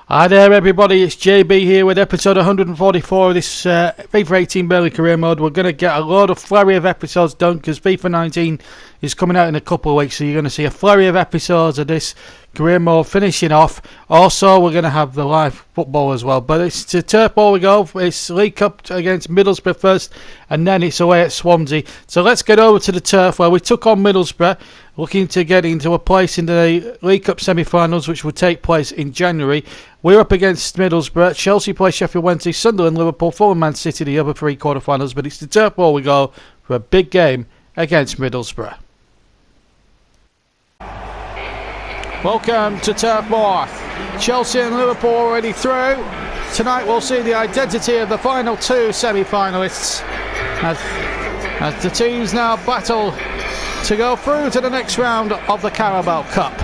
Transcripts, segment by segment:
Hi there everybody, it's JB here with episode 144 of this FIFA 18 Burnley career mode. We're going to get a load of flurry of episodes done because FIFA 19 is coming out in a couple of weeks, so you're going to see a flurry of episodes of this career mode finishing off. Also, we're going to have the live football as well, but it's to Turf Ball we go. It's League Cup against Middlesbrough first, and then it's away at Swansea. So let's get over to the Turf where we took on Middlesbrough, looking to get into a place in the League Cup semi-finals, which will take place in January. We're up against Middlesbrough. Chelsea play Sheffield Wednesday, Sunderland, Liverpool, Fulham, Man City, the other three quarter-finals. But it's the Turf Ball we go for a big game against Middlesbrough. Welcome to Turf Ball. Chelsea and Liverpool already through. Tonight we'll see the identity of the final two semi-finalists as the teams now battle to go through to the next round of the Carabao Cup.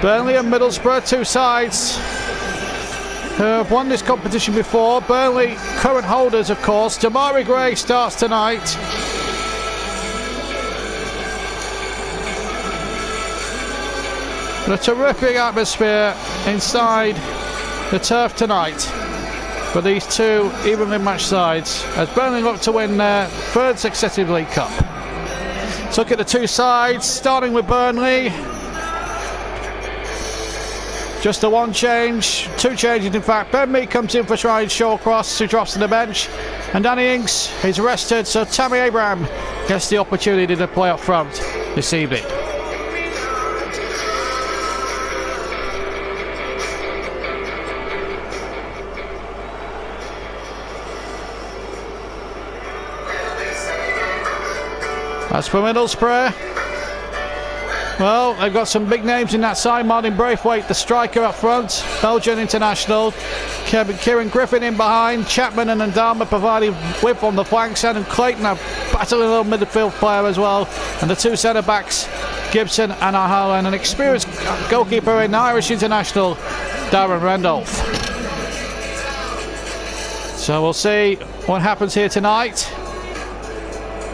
Burnley and Middlesbrough, two sides who have won this competition before. Burnley, current holders of course. Damari Gray starts tonight. A terrific atmosphere inside the turf tonight for these two evenly matched sides as Burnley look to win their third successive League Cup. Let's look at the two sides, starting with Burnley. Just the one change, two changes in fact. Ben Mee comes in for Ryan Shawcross, who drops to the bench, and Danny Ings is rested, so Tammy Abraham gets the opportunity to play up front this evening. As for Middlesbrough, well, they've got some big names in that side. Martin Braithwaite, the striker up front, Belgian international. Kieran Griffin in behind. Chapman and Ndama providing width on the flanks. And Clayton, a battling little midfield player as well. And the two centre-backs, Gibson and Ahala, and an experienced goalkeeper in Irish international, Darren Randolph. So we'll see what happens here tonight.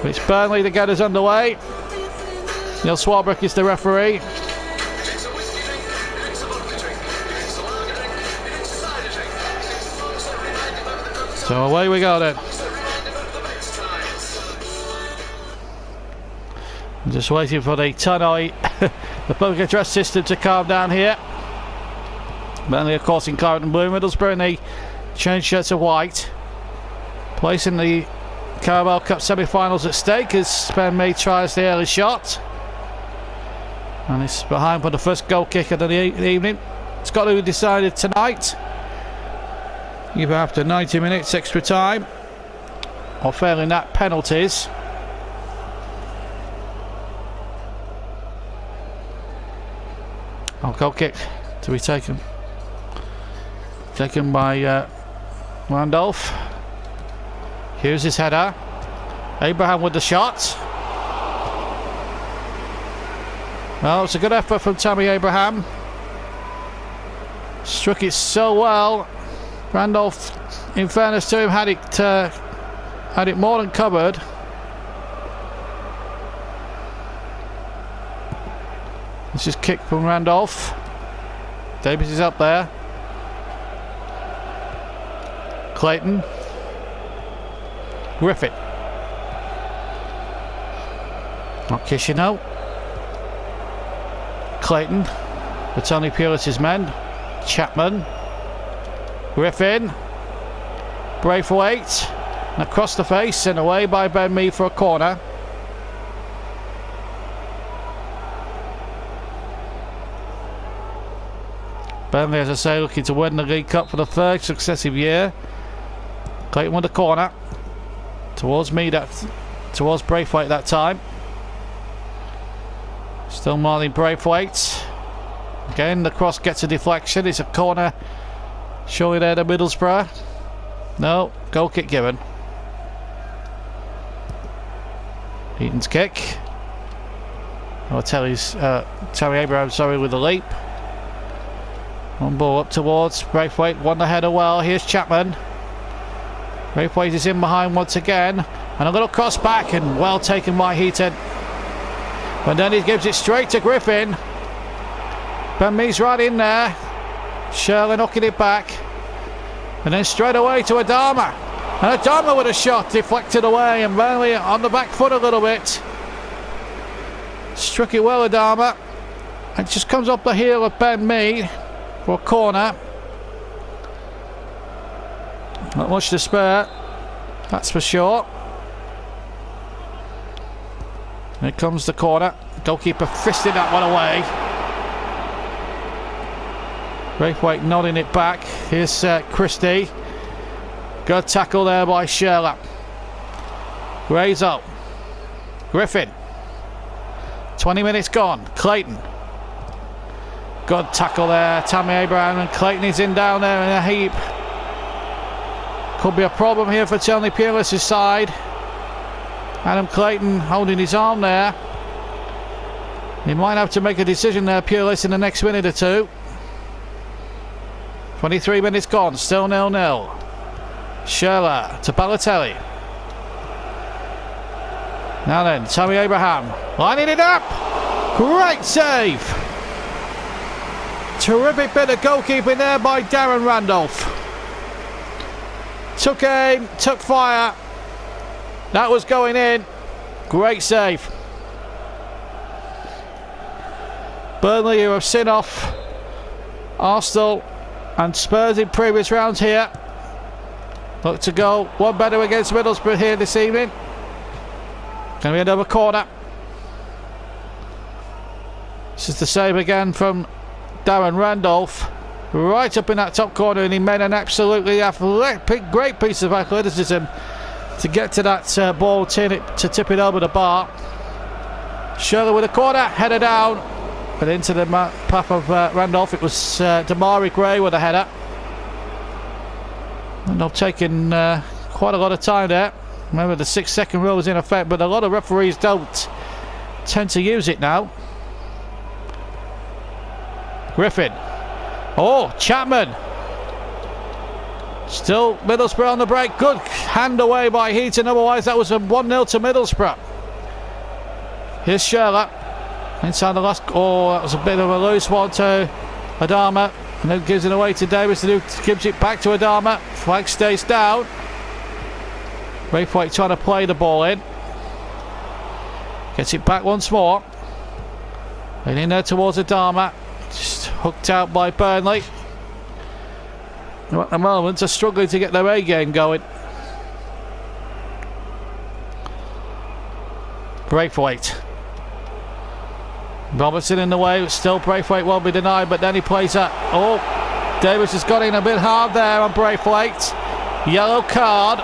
It's Burnley to get us underway. Neil Swarbrick is the referee. So away we go then. I'm just waiting for the Tannoy, the public address system to calm down here. Burnley of course in claret and blue. Middlesbrough in the change shirts of white. Placing the Carabao Cup semi-finals at stake as Ben Mee tries the early shot. And it's behind for the first goal kick of the evening. It's got to be decided tonight, either after 90 minutes extra time or failing that, penalties. Goal kick to be taken by Randolph. Here's his header. Abraham with the shot. Well, it's a good effort from Tammy Abraham. Struck it so well. Randolph, in fairness to him, had it more than covered. This is kick from Randolph. Davies is up there. Clayton. Griffin. Not Kishino. Clayton. For Tony Pulis' men. Chapman. Griffin. Braithwaite. And across the face and away by Ben Mee for a corner. Burnley, as I say, looking to win the League Cup for the third successive year. Clayton with the corner. Towards Braithwaite that time. Still Martin Braithwaite. Again, the cross gets a deflection. It's a corner. Surely there to Middlesbrough. No, goal kick given. Eaton's kick. Oh, Terry Abraham, sorry, with the leap. One ball up towards Braithwaite. Won the header well. Here's Chapman. Braithwaite is in behind once again, and a little cross back, and well taken by Heaton. But then he gives it straight to Griffin. Ben Mee's right in there. Shirley knocking it back. And then straight away to Adama. And Adama with a shot deflected away, and Burnley on the back foot a little bit. Struck it well, Adama. And it just comes off the heel of Ben Mee for a corner. Not much to spare, that's for sure. Here comes the corner. Goalkeeper fisted that one away. Braithwaite nodding it back. Here's Christie. Good tackle there by Sherlock. Raise up. Griffin. 20 minutes gone. Clayton. Good tackle there. Tammy Abraham, and Clayton is in down there in a heap. Could be a problem here for Tony Pulis' side. Adam Clayton holding his arm there. He might have to make a decision there, Pulis, in the next minute or two. 23 minutes gone, still 0-0. Sherla to Balotelli. Now then, Tammy Abraham lining it up. Great save. Terrific bit of goalkeeping there by Darren Randolph. Took aim, took fire. That was going in. Great save. Burnley, who have seen off Arsenal and Spurs in previous rounds here, look to go one better against Middlesbrough here this evening. Going to be another corner. This is the save again from Darren Randolph, right up in that top corner, and he made an absolutely athletic, great piece of athleticism to get to that ball, to tip it over the bar. Shirley with a corner, header down, but into the path of Randolph. It was Damari Gray with a header. And they've taken quite a lot of time there. Remember, the 6-second rule is in effect, but a lot of referees don't tend to use it now. Griffin. Oh, Chapman. Still Middlesbrough on the break. Good hand away by Heaton, otherwise that was a 1-0 to Middlesbrough. Here's Sherlock inside the last. Oh, that was a bit of a loose one to Adama, and then gives it away to Davis, who gives it back to Adama. Flag stays down. Braithwaite trying to play the ball in. Gets it back once more. And in there towards Adama. Just hooked out by Burnley. At the moment, are struggling to get their A game going. Braithwaite. Robertson in the way. Still, Braithwaite won't be denied, but then he plays that. Oh, Davis has got in a bit hard there on Braithwaite. Yellow card.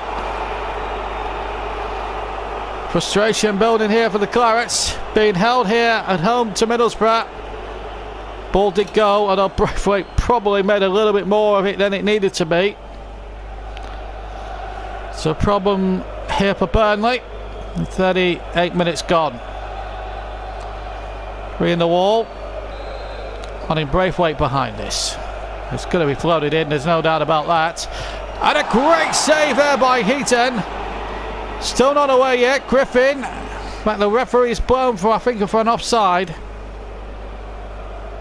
Frustration building here for the Clarets. Being held here at home to Middlesbrough. Ball did go, although Braithwaite probably made a little bit more of it than it needed to be. So a problem here for Burnley. 38 minutes gone. 3 in the wall. Wanting Braithwaite behind this. It's going to be floated in, there's no doubt about that. And a great save there by Heaton. Still not away yet. Griffin. But the referee's blown for, I think, for an offside.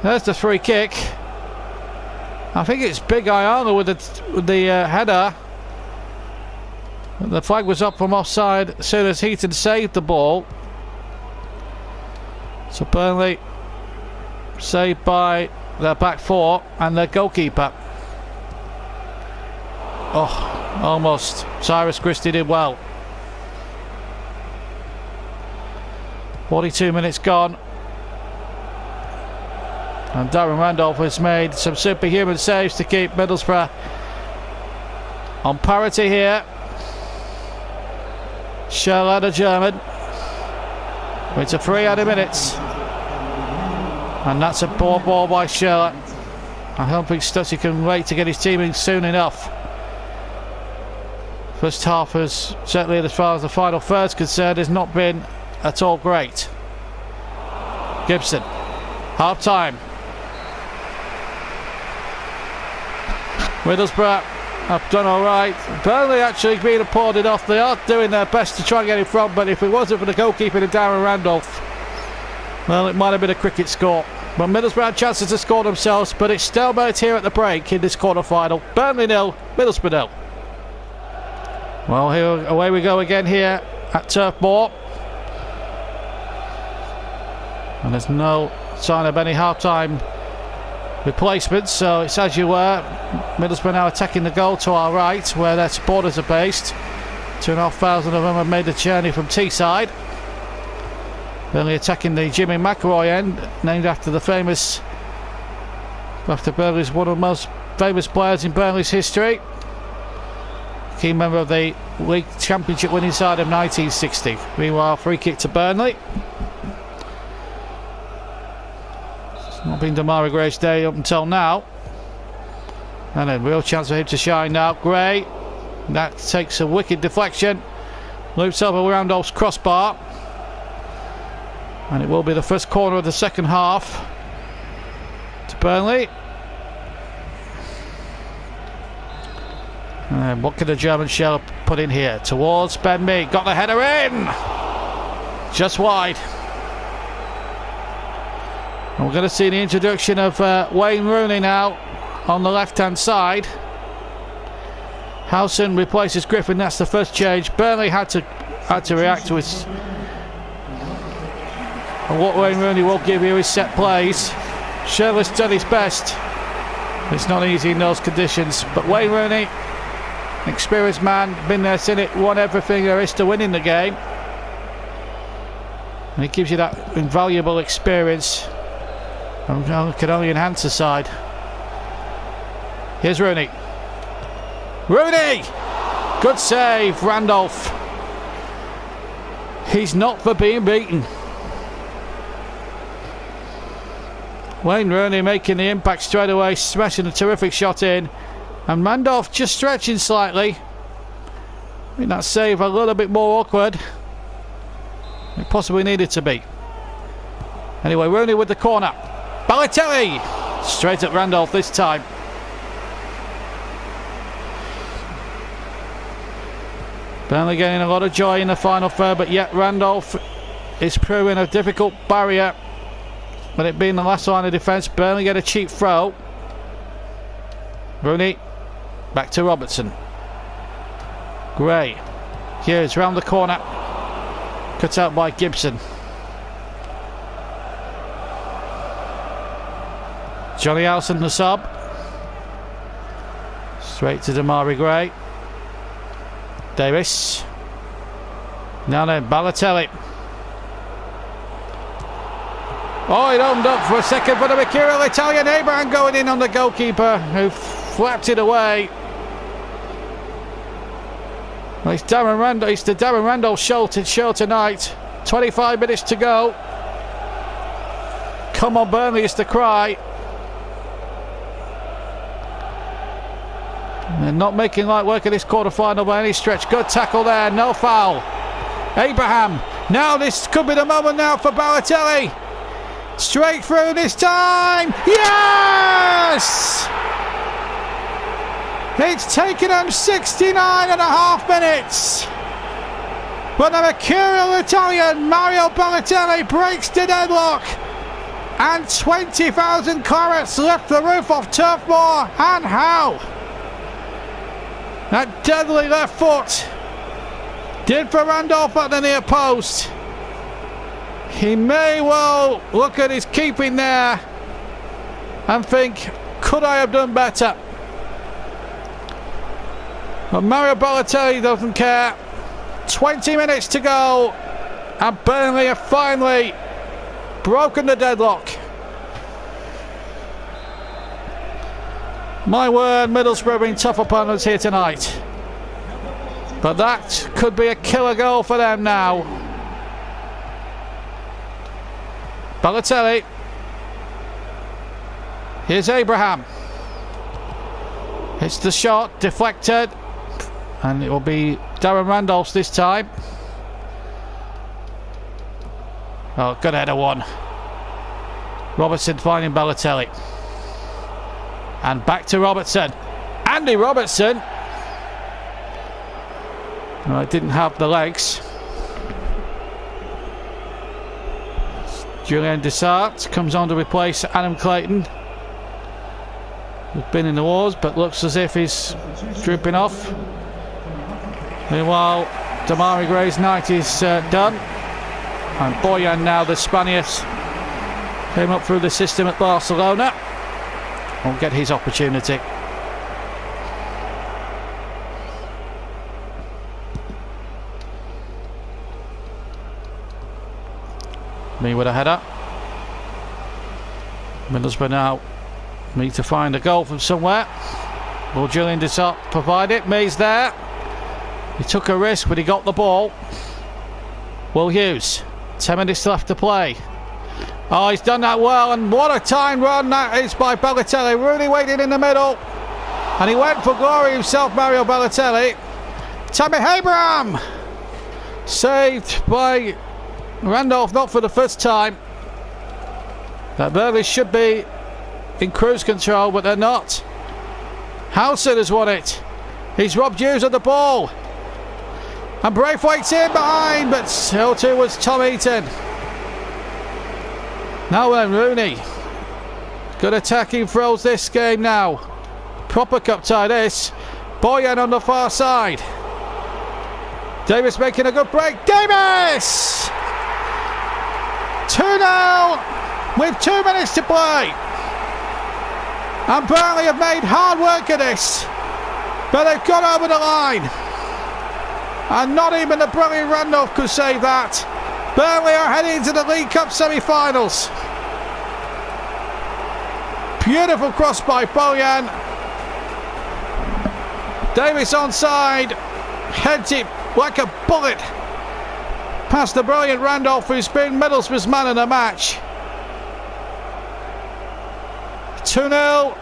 There's the free kick. I think it's Big Ayala with the header. The flag was up from offside as soon as Heaton saved the ball. So Burnley saved by their back four and their goalkeeper. Oh, almost. Cyrus Christie did well. 42 minutes gone. And Darren Randolph has made some superhuman saves to keep Middlesbrough on parity here. Sherlock, the German. It's a 3 out of minutes. And that's a poor ball by Sherlock. I don't think Stutzy can wait to get his team in soon enough. First half has, certainly as far as the final third is concerned, has not been at all great. Gibson. Half time. Middlesbrough have done alright. Burnley actually being applauded off. They are doing their best to try and get in front, but if it wasn't for the goalkeeper to Darren Randolph, well, it might have been a cricket score. But Middlesbrough had chances to score themselves, but it's stalemate here at the break in this quarter-final. Burnley 0, Middlesbrough 0. Well, here away we go again here at Turf Moor. And there's no sign of any half-time replacements, so it's as you were. Middlesbrough now attacking the goal to our right, where their supporters are based. 2,500 of them have made the journey from Teesside. Burnley attacking the Jimmy McElroy end, named after Burnley's one of the most famous players in Burnley's history. Key member of the League Championship winning side of 1960. Meanwhile, free kick to Burnley. It's not been Damari Gray's day up until now. And a real chance for him to shine now. Gray, that takes a wicked deflection. Loops over Randolph's crossbar. And it will be the first corner of the second half to Burnley. And what can the German shell put in here? Towards Ben Mee. Got the header in! Just wide. And we're going to see the introduction of Wayne Rooney now on the left-hand side. Howson replaces Griffin. That's the first change. Burnley had to react to his... And what Wayne Rooney will give you is set plays. Shirley's done his best. It's not easy in those conditions. But Wayne Rooney, experienced man, been there, seen it, won everything there is to win in the game. And he gives you that invaluable experience. And can only enhance the side. Here's Rooney. Rooney! Good save, Randolph. He's not for being beaten. Wayne Rooney making the impact straight away, smashing a terrific shot in. And Randolph just stretching slightly. I think that save a little bit more awkward. It possibly needed to be. Anyway, Rooney with the corner. Balotelli! Straight at Randolph this time. Burnley getting a lot of joy in the final third, but yet Randolph is proving a difficult barrier. But it being the last line of defence, Burnley get a cheap throw. Rooney, back to Robertson. Gray, Hughes round the corner. Cut out by Gibson. Johnny Howson the sub. Straight to Damari Gray. Davis. Now then, Balotelli. Oh, it opened up for a second for the mercurial Italian. Abraham going in on the goalkeeper, who flapped it away. Well, it's Darren Randall. It's the Darren Randall show tonight. 25 minutes to go. Come on, Burnley, is the cry. They're not making light work of this quarter-final by any stretch. Good tackle there, no foul. Abraham. Now this could be the moment now for Balotelli. Straight through this time. Yes! It's taken them 69.5 minutes. But the mercurial Italian Mario Balotelli breaks the deadlock. And 20,000 clarets left the roof of Turf Moor. And how? That deadly left foot did for Randolph at the near post. He may well look at his keeping there and think, could I have done better? But Mario Balotelli doesn't care. 20 minutes to go and Burnley have finally broken the deadlock. My word, Middlesbrough being tough opponents here tonight. But that could be a killer goal for them now. Balotelli. Here's Abraham. Hits the shot, deflected. And it will be Darren Randolph's this time. Oh, good header one. Robertson finding Balotelli. And back to Robertson. Andy Robertson. Well, it didn't have the legs. Julian Dessart comes on to replace Adam Clayton, who's been in the wars but looks as if he's drooping off. Meanwhile, Damari Gray's night is done, and Boyan, now the Spaniard, came up through the system at Barcelona, won't get his opportunity. Me with a header. Middlesbrough now need to find a goal from somewhere. Will Julian Dessart provide it? Me's there. He took a risk, but he got the ball. Will Hughes. 10 minutes left to play. Oh, he's done that well, and what a time run that is by Balotelli. Rooney waited in the middle, and he went for glory himself, Mario Balotelli. Tammy Abraham saved by Randolph, not for the first time. That Burnley should be in cruise control, but they're not. Howson has won it. He's robbed Hughes of the ball. And Braithwaite's in behind, but so too was Tom Eaton. Now then, Rooney. Good attacking throws this game now. Proper cup tie this. Boyan on the far side. Davis making a good break. Davis! 2-0 with 2 minutes to play. And Burnley have made hard work of this, but they've gone over the line. And not even the brilliant Randolph could save that. Burnley are heading to the League Cup semi-finals. Beautiful cross by Boyan. Davis onside, heads it like a bullet past the brilliant Randolph, who's been Middlesbrough's man of the match. 2-0,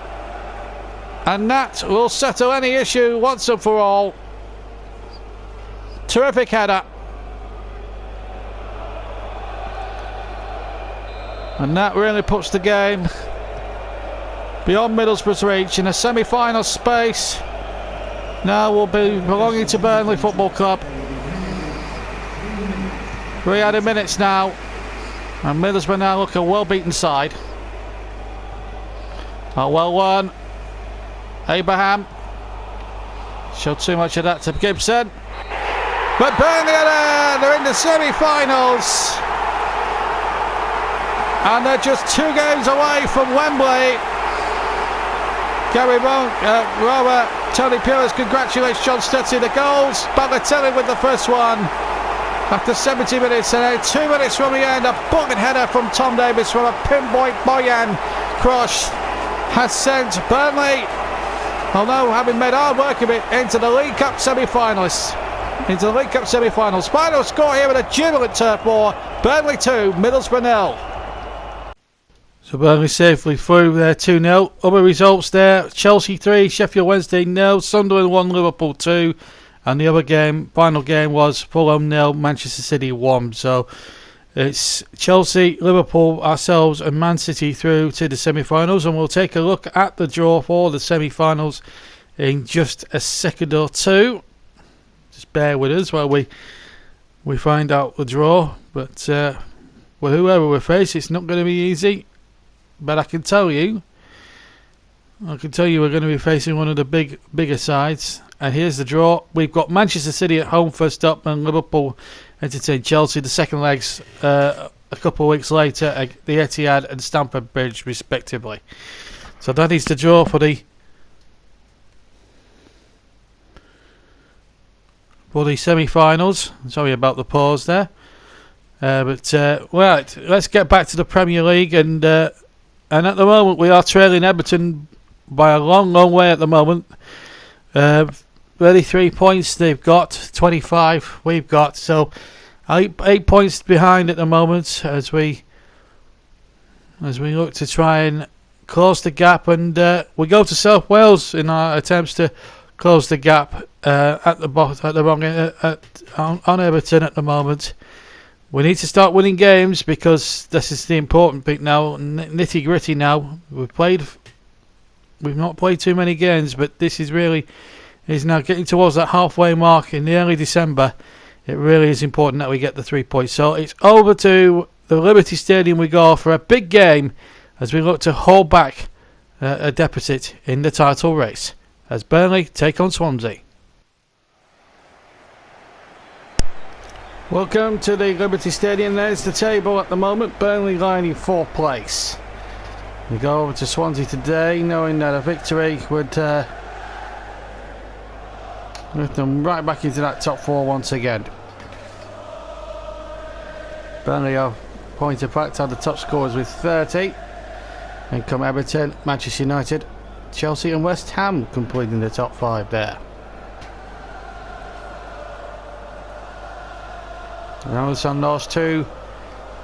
and that will settle any issue once and for all. Terrific header, and that really puts the game beyond Middlesbrough's reach in a semi-final space. Now will be belonging to Burnley Football Club. 3 added minutes now, and Middlesbrough now look a well-beaten side. Oh, well won. Abraham showed too much of that to Gibson, but Burnley are there. They're in the semi-finals, and they're just 2 games away from Wembley. Gary Rower, Tony Pulis congratulates John Stutty. The goals, Balotelli with the first one after 70 minutes, and then 2 minutes from the end, a bucket header from Tom Davis from a pinpoint Boyan cross has sent Burnley, although having made hard work of it, into the League Cup semi-finals. Final score here with a jubilant Turf War. Burnley 2, Middlesbrough 0. So Burnley safely through there, 2-0. Other results there: Chelsea 3, Sheffield Wednesday 0, Sunderland 1, Liverpool 2, and the other game, final game, was Fulham 0, Manchester City 1. So it's Chelsea, Liverpool, ourselves, and Man City through to the semi-finals, and we'll take a look at the draw for the semi-finals in just a second or two. Just bear with us while we find out the draw. But with whoever we face, it's not going to be easy. But I can tell you we're going to be facing one of the bigger sides. And here's the draw. We've got Manchester City at home first up, and Liverpool entertain Chelsea. The second legs a couple of weeks later at the Etihad and Stamford Bridge, respectively. So that is the draw for the semi-finals. Sorry about the pause there. Right, let's get back to the Premier League, and at the moment we are trailing Everton by a long way at the moment. 33 points they've got, 25 we've got, so 8 points behind at the moment as we look to try and close the gap, and we go to South Wales in our attempts to close the gap on Everton at the moment. We need to start winning games, because this is the important bit now, nitty gritty now. We've not played too many games, but this is now getting towards that halfway mark in the early December. It really is important that we get the 3 points. So it's over to the Liberty Stadium we go for a big game as we look to hold back a deficit in the title race as Burnley take on Swansea. Welcome to the Liberty Stadium. There's the table at the moment. Burnley lying in 4th place. We go over to Swansea today knowing that a victory would lift them right back into that top 4 once again. Burnley are point of fact are the top scorers with 30. And come Everton, Manchester United, Chelsea and West Ham completing the top 5 there. And on those two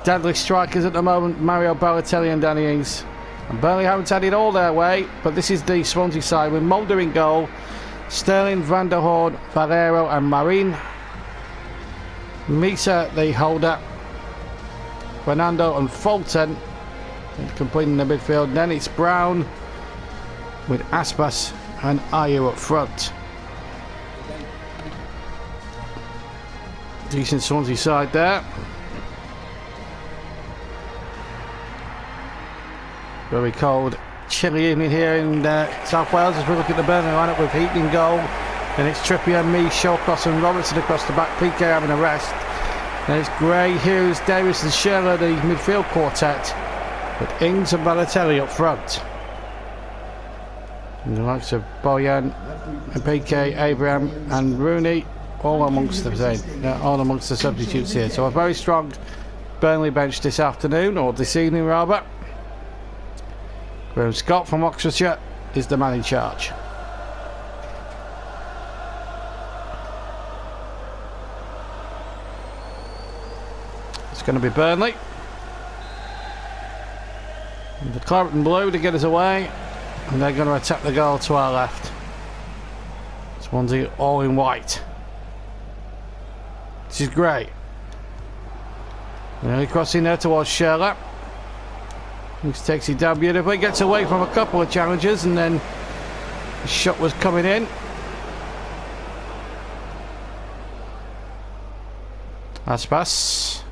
deadly strikers at the moment, Mario Balotelli and Danny Ings. And Burnley haven't had it all their way, but this is the Swansea side with Mulder in goal, Sterling, Van der Hoorn, Valero and Marin. Misa the holder, Fernando and Fulton completing the midfield. Then it's Brown with Aspas and Ayew up front. Decent Swansea side there. Very cold, chilly evening here in South Wales as we look at the Burnley lineup with Heaton in goal. Then it's Trippier, me, Shawcross and Robertson across the back. PK having a rest. Then it's Gray, Hughes, Davis and Shearer, the midfield quartet, with Ings and Balotelli up front. And the likes of Boyan and PK, Abraham and Rooney all amongst the substitutes here. So a very strong Burnley bench this afternoon, or this evening rather. Graham Scott from Oxfordshire is the man in charge. It's going to be Burnley. The claret and blue to get us away, and they're going to attack the goal to our left. Swansea all in white. This is great. Nearly crossing there towards Shearer. He takes it down beautifully, gets away from a couple of challenges, and then the shot was coming in. Aspas.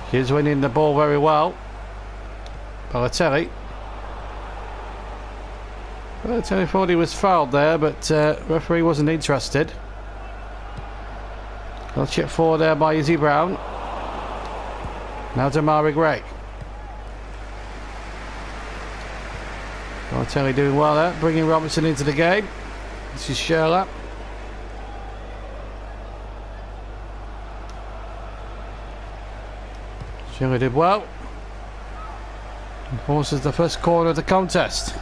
He's winning the ball very well. Balotelli thought he was fouled there, but referee wasn't interested. Well, chip forward there by Izzy Brown. Now to Mari Gray. Balotelli doing well there, bringing Robertson into the game. This is Shearer. Shearer did well. And forces the first corner of the contest.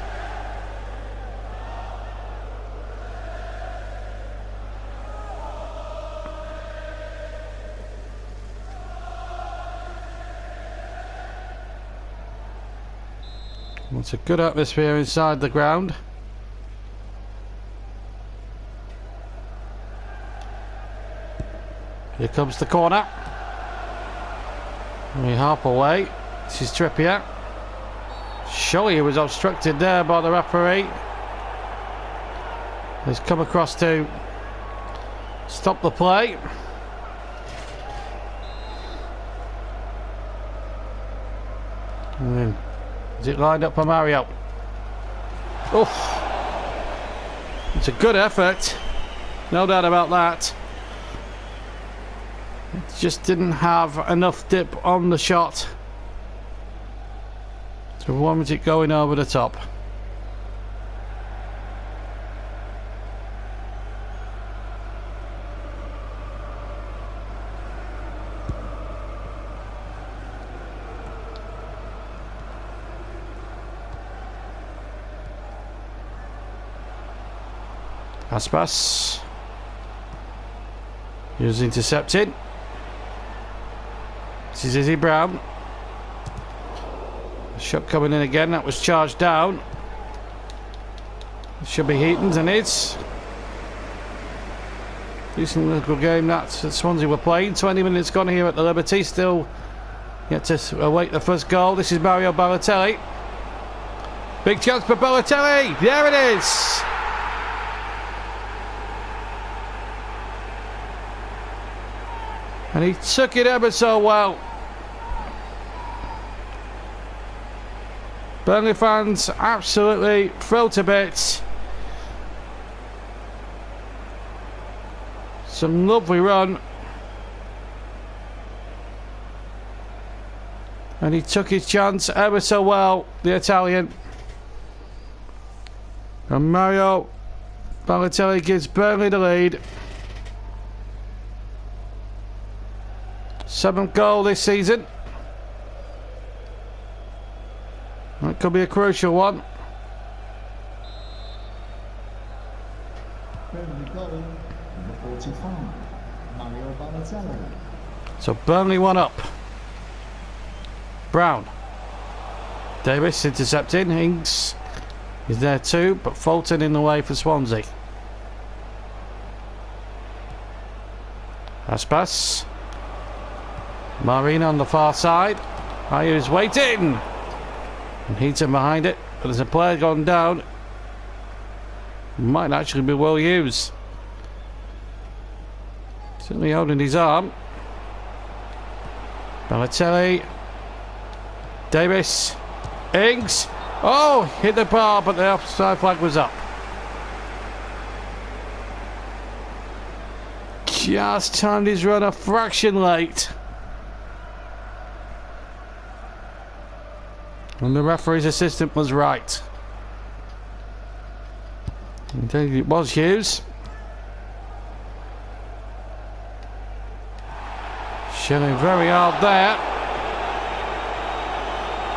It's a good atmosphere inside the ground. Here comes the corner. Only half away. This is Trippier. Surely he was obstructed there by the referee. He's come across to stop the play. And then is it lined up for Mario? Oh, it's a good effort, no doubt about that. It just didn't have enough dip on the shot to warrant it going over the top. Aspas. He was intercepted. This is Izzy Brown. Shot coming in again, that was charged down. It should be Heaton's, and it's decent little game that Swansea were playing. 20 minutes gone here at the Liberty, still yet to await the first goal. This is Mario Balotelli. Big chance for Balotelli, there it is. And he took it ever so well. Burnley fans absolutely thrilled to bits. Some lovely run. And he took his chance ever so well, the Italian. And Mario Balotelli gives Burnley the lead. 7th goal this season. That could be a crucial one. Burnley goal, number 45, Mario Balotelli. So Burnley 1 up. Brown. Davis intercepting. Ings is there too, but Fulton in the way for Swansea. Aspas. Marina on the far side. Ayu's waiting. And Heaton behind it. But there's a player gone down. Might actually be Will Hughes. Certainly holding his arm. Balotelli. Davis. Ings. Oh, hit the bar, but the offside flag was up. Just timed his run a fraction late. And the referee's assistant was right. Indeed it was Hughes. Shelling very hard there.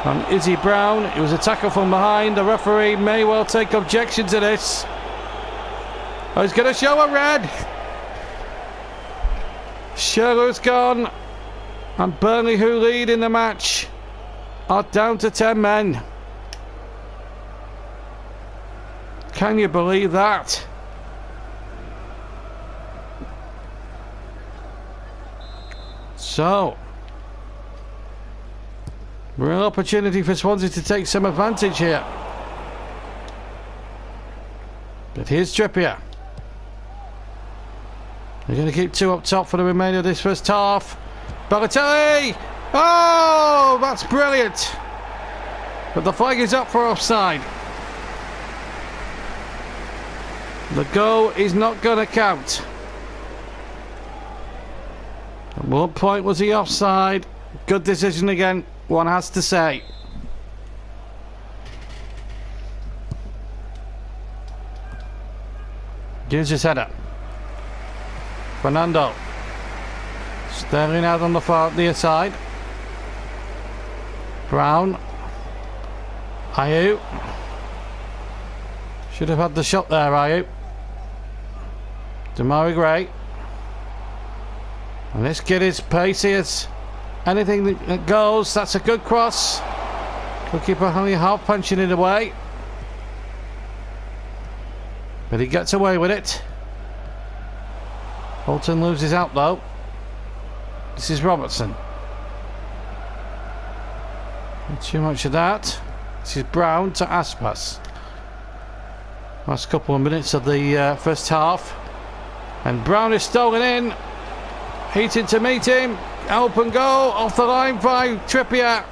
And Izzy Brown, it was a tackle from behind. The referee may well take objection to this. Oh, he's going to show a red. Sherler's gone. And Burnley, who lead in the match, are down to 10 men. Can you believe that? So, real opportunity for Swansea to take some advantage here. But here's Trippier. They're going to keep 2 up top for the remainder of this first half. Balotelli! Oh, that's brilliant. But the flag is up for offside. The goal is not going to count. At what point was he offside? Good decision again, one has to say. Gives his header. Fernando. Sterling out on the far near side. Brown. Ayew. Should have had the shot there, Ayew. Damari Gray. And this kid is pacey as anything that goes. That's a good cross. Goalkeeper only half punching it away. But he gets away with it. Bolton loses out though. This is Robertson. Not too much of that. This is Brown to Aspas. Last couple of minutes of the first half. And Brown is stolen in. Heaton to meet him. Open goal. Off the line by Trippier.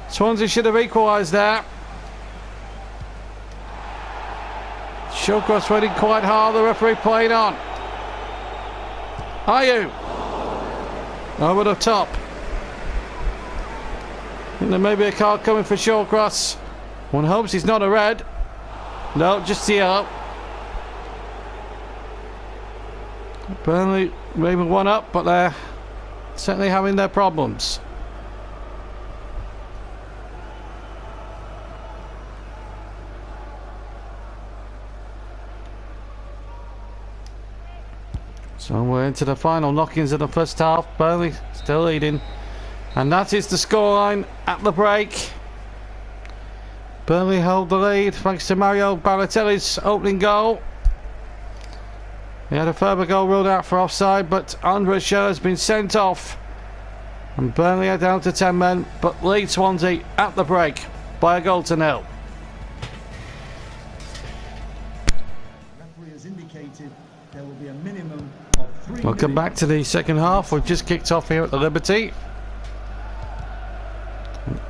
Swansea should have equalised there. Shawcross waiting quite hard. The referee playing on. Ayew. Over the top. And there may be a card coming for Shawcross. One hopes he's not a red. No, just the yellow. Burnley maybe 1 up, but they're certainly having their problems. So we're into the final knockings of the first half. Burnley still leading. And that is the scoreline at the break. Burnley hold the lead thanks to Mario Balotelli's opening goal. He had a further goal ruled out for offside, but Andre Schürrle has been sent off. And Burnley are down to 10 men, but lead Swansea at the break by a goal to 0. Referee has indicated there will be a minimum of 3 Welcome back to the second half. We've just kicked off here at the Liberty.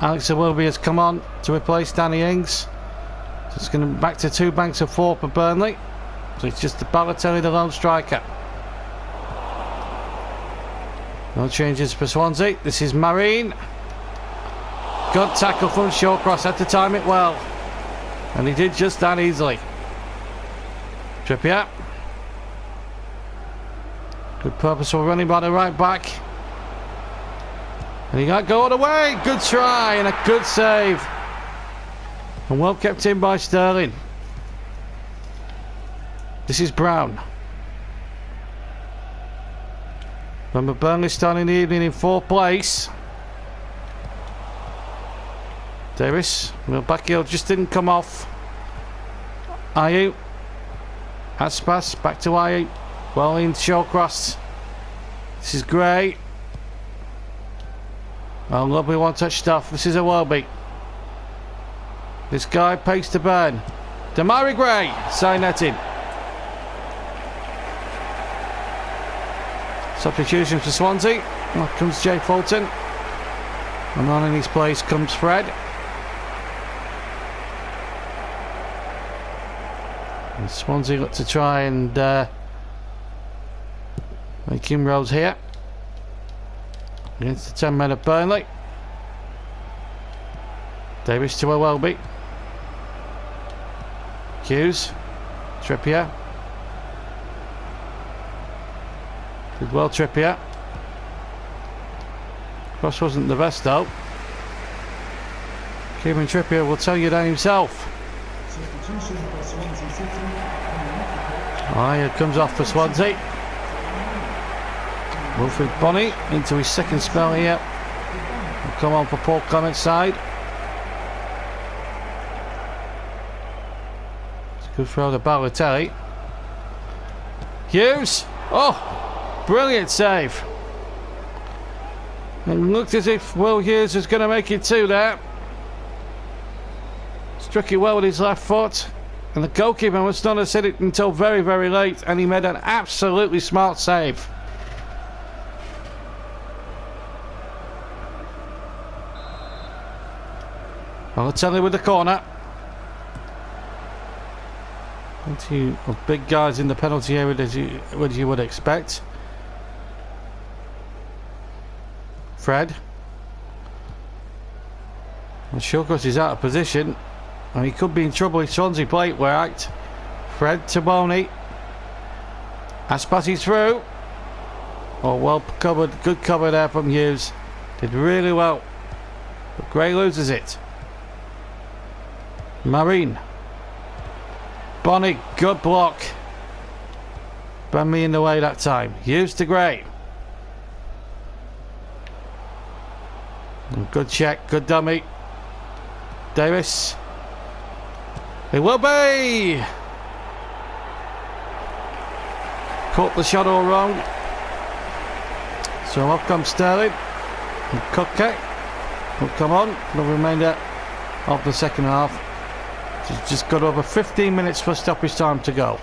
Alex Iwobi has come on to replace Danny Ings. So it's going to be back to 2 banks of 4 for Burnley. So it's just the Balotelli, the lone striker. No changes for Swansea. This is Marine. Good tackle from Shawcross. Had to time it well. And he did just that easily. Trippier. Good purposeful running by the right back. And he got going away. Good try and a good save. And well kept in by Sterling. This is Brown. Remember, Burnley starting the evening in 4th place. Davis. Well, back heel just didn't come off. Ayew. Aspas. Back to Ayew. Well in Shawcross. This is Gray. Oh, lovely one-touch stuff. This is Iwobi. This guy pays to burn. Damari Gray. Side netting. Substitution for Swansea. Up comes Jay Fulton. And on in his place comes Fred. And Swansea got to try and make inroads here against the 10 men of Burnley. Davis to Iwobi. Hughes. Trippier. Did well, Trippier. Cross wasn't the best though. Kieran Trippier will tell you that himself. It comes off for Swansea. Wilfred Bonney into his second spell here. Will come on for Paul Clement's side. It's a good throw to Balotelli. Hughes. Oh! Brilliant save. It looked as if Will Hughes was going to make it 2 there. Struck it well with his left foot. And the goalkeeper must not have said it until very, very late. And he made an absolutely smart save. Balotelli with the corner. Plenty of big guys in the penalty area as you would expect. Fred. And Shawcross is out of position. And he could be in trouble if Swansea play it right. Fred to Boney. Aspati through. Oh, well covered. Good cover there from Hughes. Did really well. But Gray loses it. Marine. Bonny, good block. Burnley in the way that time. Hughes to Gray. Good check, good dummy. Davis. It will be. Caught the shot all wrong. So up comes Sterling. And Cupcake will come on for the remainder of the second half. She's just got over 15 minutes for stoppage time to go.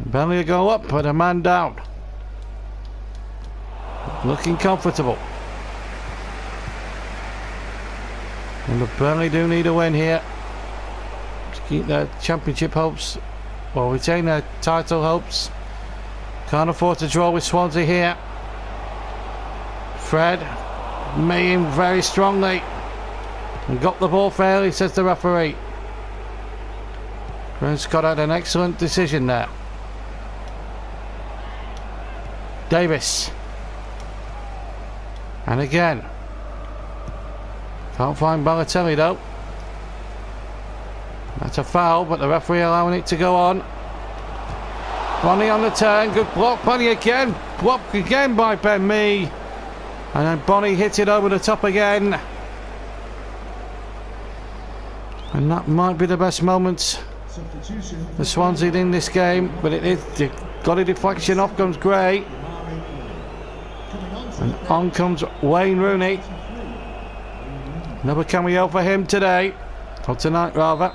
Burnley go up, but a man down. Looking comfortable. And the Burnley do need a win here to keep their championship hopes, or retain their title hopes. Can't afford to draw with Swansea here. Fred made him very strongly and got the ball fairly, says the referee. Brown Scott had an excellent decision there. Davis. And again. Can't find Balotelli though. That's a foul, but the referee allowing it to go on. Bonny on the turn, good block. Bonny again, blocked again by Ben Mee. And then Bonny hit it over the top again. And that might be the best moment for Swansea in this game, but it is. Got a deflection, off comes Gray. And on comes Wayne Rooney. Another cameo for him today, or tonight rather.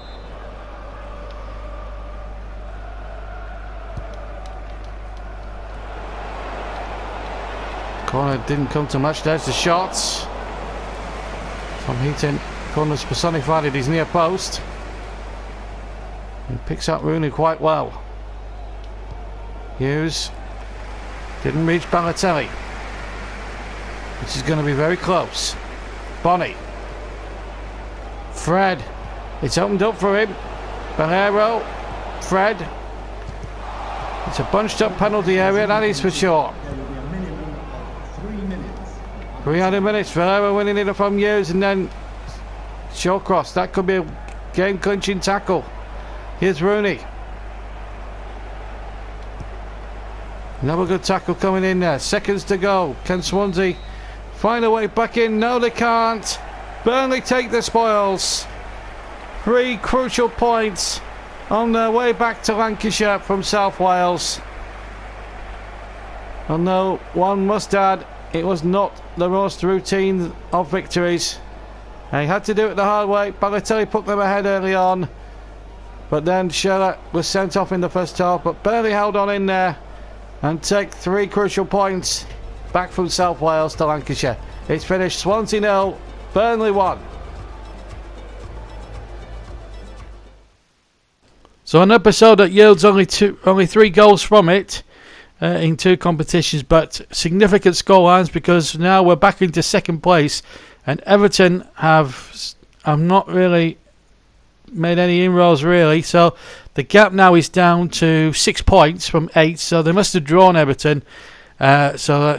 Corner didn't come to much. There's the shots from Heaton. Corner's personified at his near post. He picks up Rooney quite well. Hughes didn't reach Balotelli, which is going to be very close. Bonnie. Fred. It's opened up for him. Valero. Fred. It's a bunched up penalty area, that is for sure. 300 minutes. Valero winning it from Hughes, and then Shawcross. That could be a game clinching tackle. Here's Rooney. Another good tackle coming in there. Seconds to go. Can Swansea find a way back in? No, they can't. Burnley take the spoils. 3 crucial points on their way back to Lancashire from South Wales. Although one must add, it was not the most routine of victories. They had to do it the hard way. Balotelli put them ahead early on, but then Shearer was sent off in the first half. But Burnley held on in there and take 3 crucial points back from South Wales to Lancashire. It's finished Swansea 0, Burnley 1. So an episode that yields only 3 goals from it in 2 competitions, but significant scorelines, because now we're back into second place, and Everton have not really made any inroads really. So the gap now is down to 6 points from 8. So they must have drawn Everton. So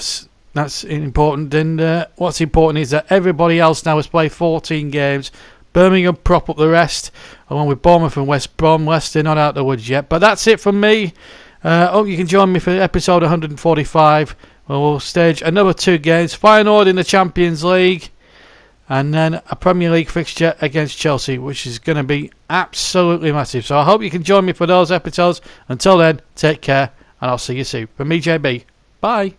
that's important. And what's important is that everybody else now has played 14 games. Birmingham prop up the rest, along with Bournemouth and West Brom. Leicester not out the woods yet. But that's it from me. Hope you can join me for episode 145, where we'll stage another 2 games. Feyenoord in the Champions League, and then a Premier League fixture against Chelsea, which is going to be absolutely massive. So I hope you can join me for those episodes. Until then, take care, and I'll see you soon. From me, JB. Bye.